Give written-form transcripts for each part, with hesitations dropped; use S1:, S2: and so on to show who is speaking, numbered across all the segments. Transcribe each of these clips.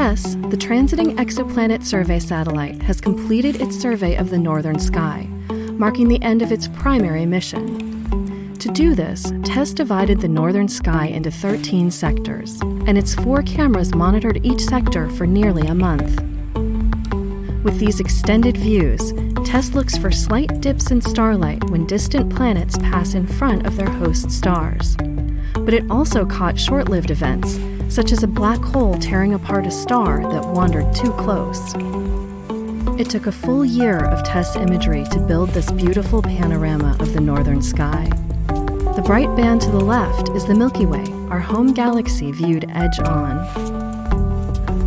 S1: TESS, the Transiting Exoplanet Survey Satellite, has completed its survey of the northern sky, marking the end of its primary mission. To do this, TESS divided the northern sky into 13 sectors, and its 4 cameras monitored each sector for nearly a month. With these extended views, TESS looks for slight dips in starlight when distant planets pass in front of their host stars. But it also caught short-lived events, such as a black hole tearing apart a star that wandered too close. It took a full year of TESS imagery to build this beautiful panorama of the northern sky. The bright band to the left is the Milky Way, our home galaxy viewed edge-on.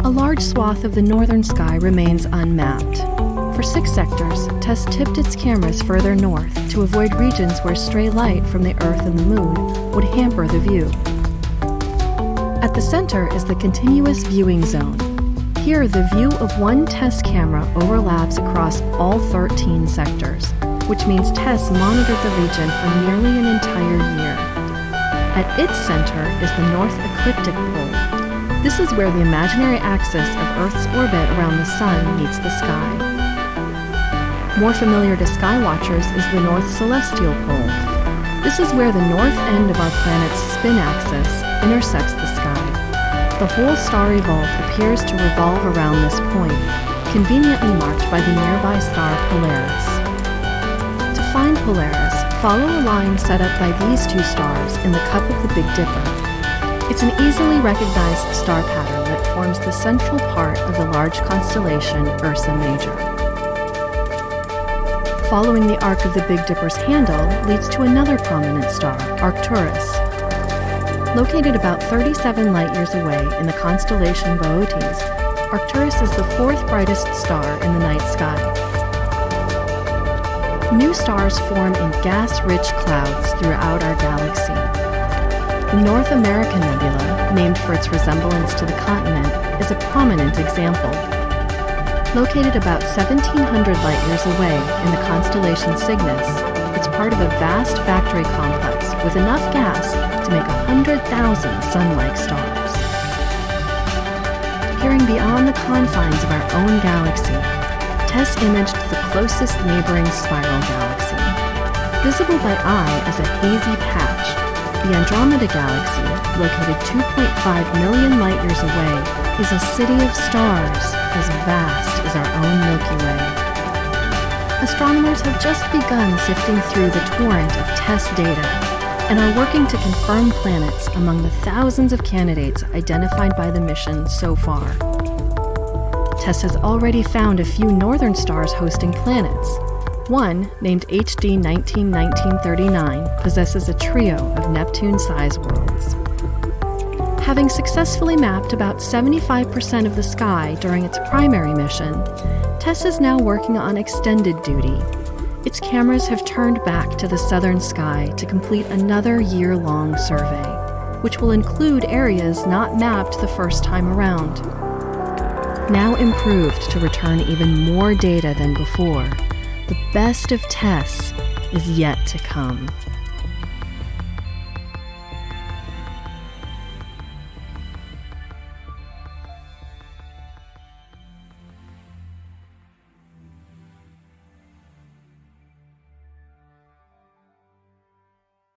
S1: A large swath of the northern sky remains unmapped. For 6 sectors, TESS tipped its cameras further north to avoid regions where stray light from the Earth and the Moon would hamper the view. At the center is the continuous viewing zone. Here, the view of one TESS camera overlaps across all 13 sectors, which means TESS monitored the region for nearly an entire year. At its center is the North Ecliptic Pole. This is where the imaginary axis of Earth's orbit around the Sun meets the sky. More familiar to skywatchers is the North Celestial Pole. This is where the north end of our planet's spin axis intersects the sky. The whole starry vault appears to revolve around this point, conveniently marked by the nearby star Polaris. To find Polaris, follow a line set up by these 2 stars in the cup of the Big Dipper. It's an easily recognized star pattern that forms the central part of the large constellation Ursa Major. Following the arc of the Big Dipper's handle leads to another prominent star, Arcturus. Located about 37 light-years away in the constellation Boötes, Arcturus is the 4th brightest star in the night sky. New stars form in gas-rich clouds throughout our galaxy. The North American Nebula, named for its resemblance to the continent, is a prominent example. Located about 1,700 light-years away in the constellation Cygnus, it's part of a vast factory complex with enough gas to make 100,000 sun-like stars. Peering beyond the confines of our own galaxy, TESS imaged the closest neighboring spiral galaxy. Visible by eye as a hazy patch, the Andromeda Galaxy, located 2.5 million light-years away, is a city of stars as vast as our own Milky Way. Astronomers have just begun sifting through the torrent of TESS data and are working to confirm planets among the thousands of candidates identified by the mission so far. TESS has already found a few northern stars hosting planets. One, named HD 191939, possesses a trio of Neptune-sized worlds. Having successfully mapped about 75% of the sky during its primary mission, TESS is now working on extended duty. Its cameras have turned back to the southern sky to complete another year-long survey, which will include areas not mapped the first time around. Now improved to return even more data than before, the best of TESS is yet to come.